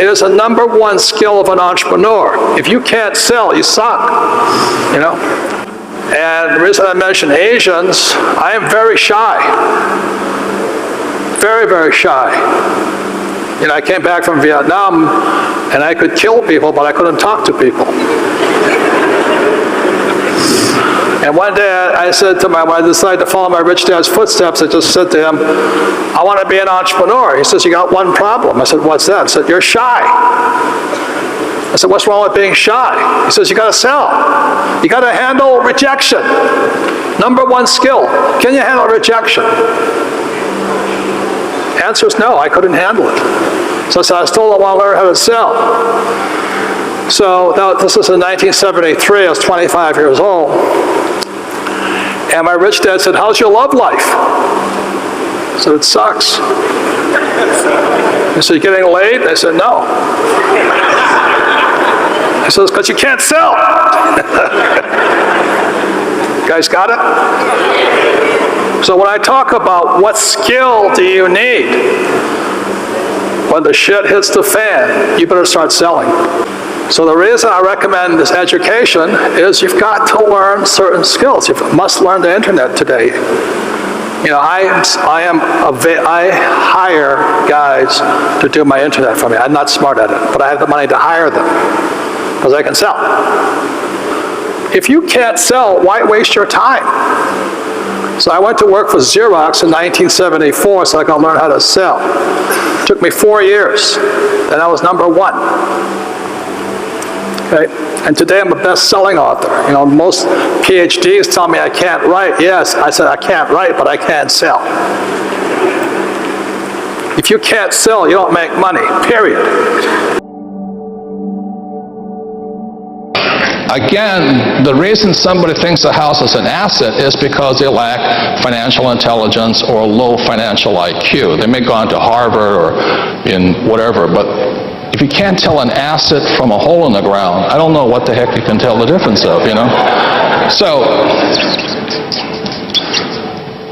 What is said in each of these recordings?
It is the #1 skill of an entrepreneur. If you can't sell, you suck, you know? And the reason I mention Asians, I am very shy. Very, very shy. You know, I came back from Vietnam, and I could kill people, but I couldn't talk to people. And one day I said to when I decided to follow my rich dad's footsteps, I just said to him, I want to be an entrepreneur. He says, you got one problem. I said, what's that? I said, you're shy. I said, what's wrong with being shy? He says, you got to sell. You got to handle rejection. #1 skill. Can you handle rejection? Answer is no, I couldn't handle it. So I said, I still don't want to learn how to sell. So this was in 1973, I was 25 years old. And my rich dad said, how's your love life? I said, it sucks. He said, you getting laid? I said, no. He says, because you can't sell. You guys got it? So when I talk about what skill do you need, when the shit hits the fan, you better start selling. So the reason I recommend this education is you've got to learn certain skills. You must learn the internet today. You know, I hire guys to do my internet for me. I'm not smart at it, but I have the money to hire them because I can sell. If you can't sell, why waste your time? So I went to work for Xerox in 1974 so I could learn how to sell. It took me 4 years. Then I was #1. Okay? And today I'm a best-selling author. You know, most PhDs tell me I can't write. Yes, I said I can't write, but I can sell. If you can't sell, you don't make money, period. Again, the reason somebody thinks a house is an asset is because they lack financial intelligence or low financial IQ. They may have gone to Harvard or in whatever, but if you can't tell an asset from a hole in the ground, I don't know what the heck you can tell the difference of, you know? So,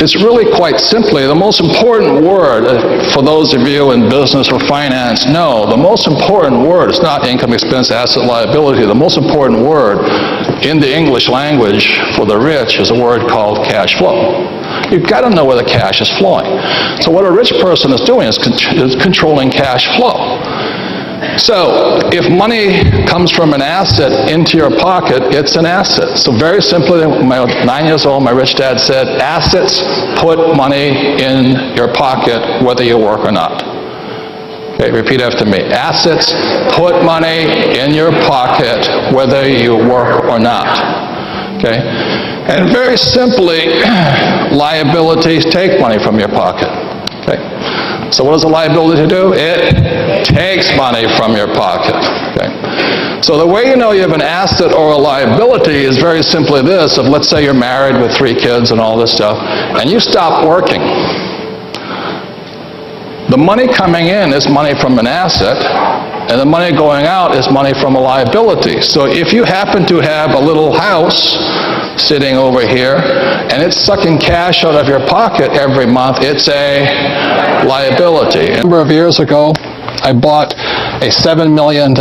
it's really quite simply, the most important word, for those of you in business or finance, know, the most important word is not income, expense, asset, liability. The most important word in the English language for the rich is a word called cash flow. You've got to know where the cash is flowing. So what a rich person is doing is controlling cash flow. So, if money comes from an asset into your pocket, it's an asset. So very simply, when I was 9 years old, my rich dad said, assets put money in your pocket whether you work or not. Okay, repeat after me. Assets put money in your pocket whether you work or not. Okay? And very simply, liabilities take money from your pocket. Okay? So what does a liability do? It takes money from your pocket. Okay? So the way you know you have an asset or a liability is very simply this. If let's say you're married with 3 kids and all this stuff, and you stop working, the money coming in is money from an asset, and the money going out is money from a liability. So if you happen to have a little house sitting over here, and it's sucking cash out of your pocket every month, it's a liability. A number of years ago, I bought a $7 million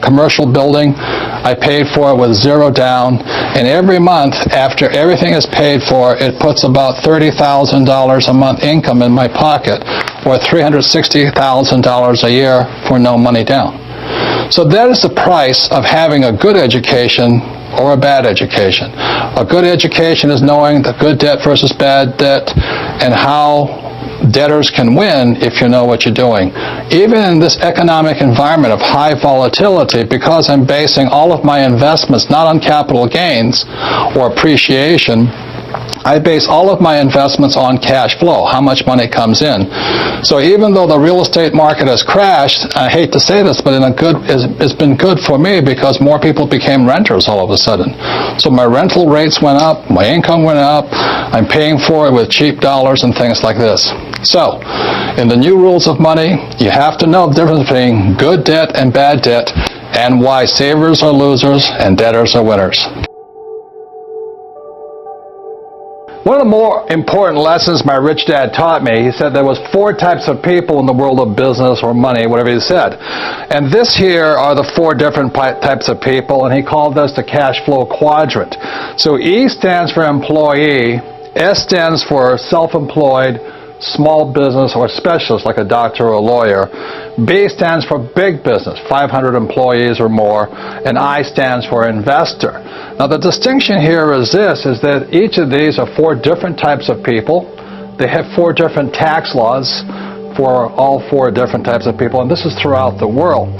commercial building. I paid for it with 0 down, and every month, after everything is paid for, it puts about $30,000 a month income in my pocket, or $360,000 a year for no money down. So that is the price of having a good education or a bad education. A good education is knowing the good debt versus bad debt and how debtors can win if you know what you're doing. Even in this economic environment of high volatility, because I'm basing all of my investments not on capital gains or appreciation, I base all of my investments on cash flow, how much money comes in. So even though the real estate market has crashed, I hate to say this, but it's been good for me because more people became renters all of a sudden. So my rental rates went up, my income went up, I'm paying for it with cheap dollars and things like this. So, in the new rules of money, you have to know the difference between good debt and bad debt, and why savers are losers and debtors are winners. One of the more important lessons my rich dad taught me, he said there was 4 types of people in the world of business or money, whatever he said. And this here are the 4 different types of people, and he called this the cash flow quadrant. So E stands for employee, S stands for self-employed, small business or specialist like a doctor or a lawyer. B stands for big business, 500 employees or more, and I stands for investor. Now the distinction here is this, is that each of these are 4 different types of people. They have 4 different tax laws for all 4 different types of people, and this is throughout the world.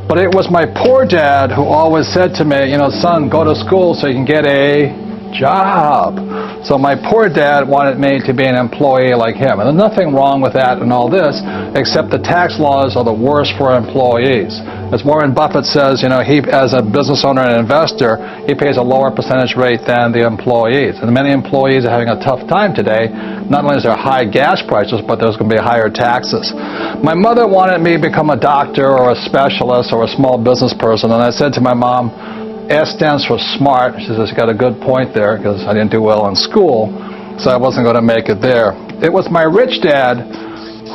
But it was my poor dad who always said to me, you know, son, go to school so you can get a job. So my poor dad wanted me to be an employee like him. And there's nothing wrong with that and all this, except the tax laws are the worst for employees. As Warren Buffett says, you know, he, as a business owner and investor, he pays a lower percentage rate than the employees. And many employees are having a tough time today. Not only is there high gas prices, but there's going to be higher taxes. My mother wanted me to become a doctor or a specialist or a small business person. And I said to my mom, S stands for smart. She says, you got a good point there, because I didn't do well in school, so I wasn't going to make it there. It was my rich dad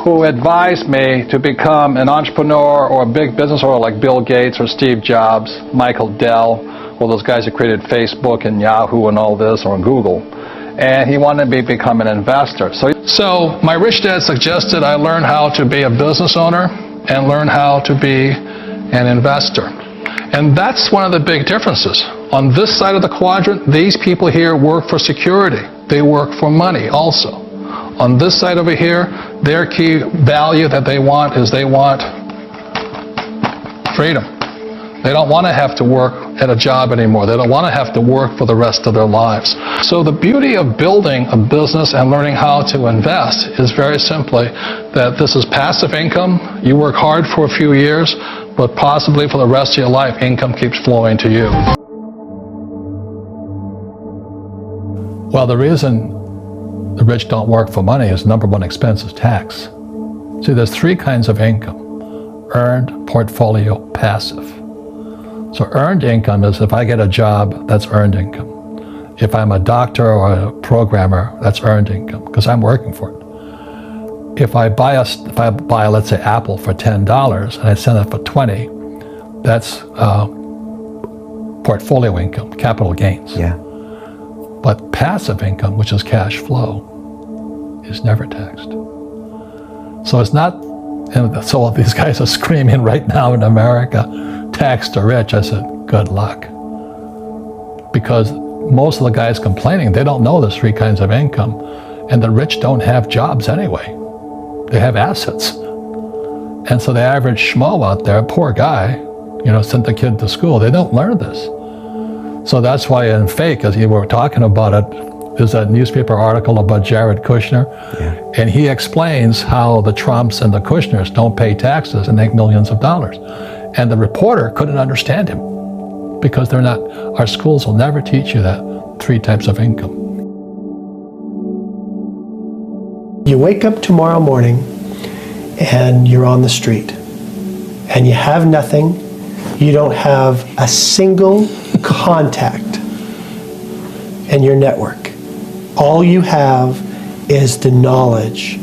who advised me to become an entrepreneur or a big business owner like Bill Gates or Steve Jobs, Michael Dell, all those guys who created Facebook and Yahoo and all this, or Google. And he wanted me to become an investor. So my rich dad suggested I learn how to be a business owner and learn how to be an investor. And that's one of the big differences. On this side of the quadrant, these people here work for security. They work for money also. On this side over here, their key value that they want is they want freedom. They don't want to have to work at a job anymore. They don't want to have to work for the rest of their lives. So the beauty of building a business and learning how to invest is very simply that this is passive income. You work hard for a few years, but possibly for the rest of your life, income keeps flowing to you. Well, the reason the rich don't work for money is number one expense is tax. See, there's 3 kinds of income: earned, portfolio, passive. So earned income is if I get a job, that's earned income. If I'm a doctor or a programmer, that's earned income because I'm working for it. If I buy, let's say, Apple for $10 and I sell it for $20, that's portfolio income, capital gains. Yeah. But passive income, which is cash flow, is never taxed. So it's not, and so these guys are screaming right now in America, tax the rich. I said, good luck. Because most of the guys complaining, they don't know there's 3 kinds of income, and the rich don't have jobs anyway. They have assets. And so the average schmo out there, poor guy, you know, sent the kid to school, they don't learn this. So that's why in Fake, as you were talking about it, there's a newspaper article about Jared Kushner, and he explains how the Trumps and the Kushners don't pay taxes and make millions of dollars. And the reporter couldn't understand him because they're not, our schools will never teach you that 3 types of income. You wake up tomorrow morning and you're on the street and you have nothing, you don't have a single contact in your network. All you have is the knowledge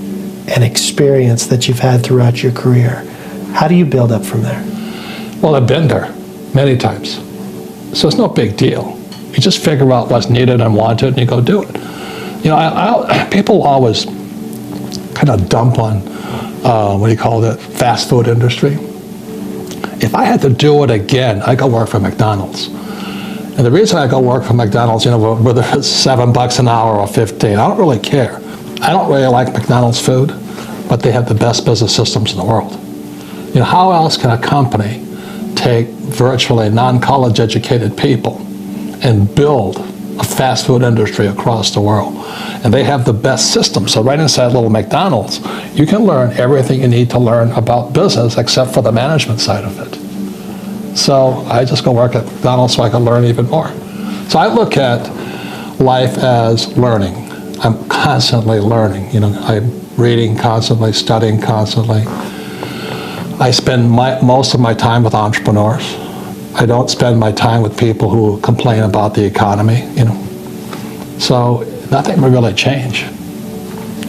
and experience that you've had throughout your career. How do you build up from there? Well, I've been there many times. So it's no big deal. You just figure out what's needed and wanted and you go do it. You know, people always kind of dump on, fast food industry. If I had to do it again, I'd go work for McDonald's. And the reason I go work for McDonald's, you know, whether it's $7 an hour or 15, I don't really care. I don't really like McDonald's food, but they have the best business systems in the world. You know, how else can a company take virtually non-college educated people and build a fast food industry across the world? And they have the best system. So right inside little McDonald's, you can learn everything you need to learn about business except for the management side of it. So I just go work at McDonald's so I can learn even more. So I look at life as learning. I'm constantly learning. You know, I'm reading constantly, studying constantly. I spend most of my time with entrepreneurs. I don't spend my time with people who complain about the economy, you know. So nothing would really change.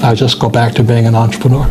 I would just go back to being an entrepreneur.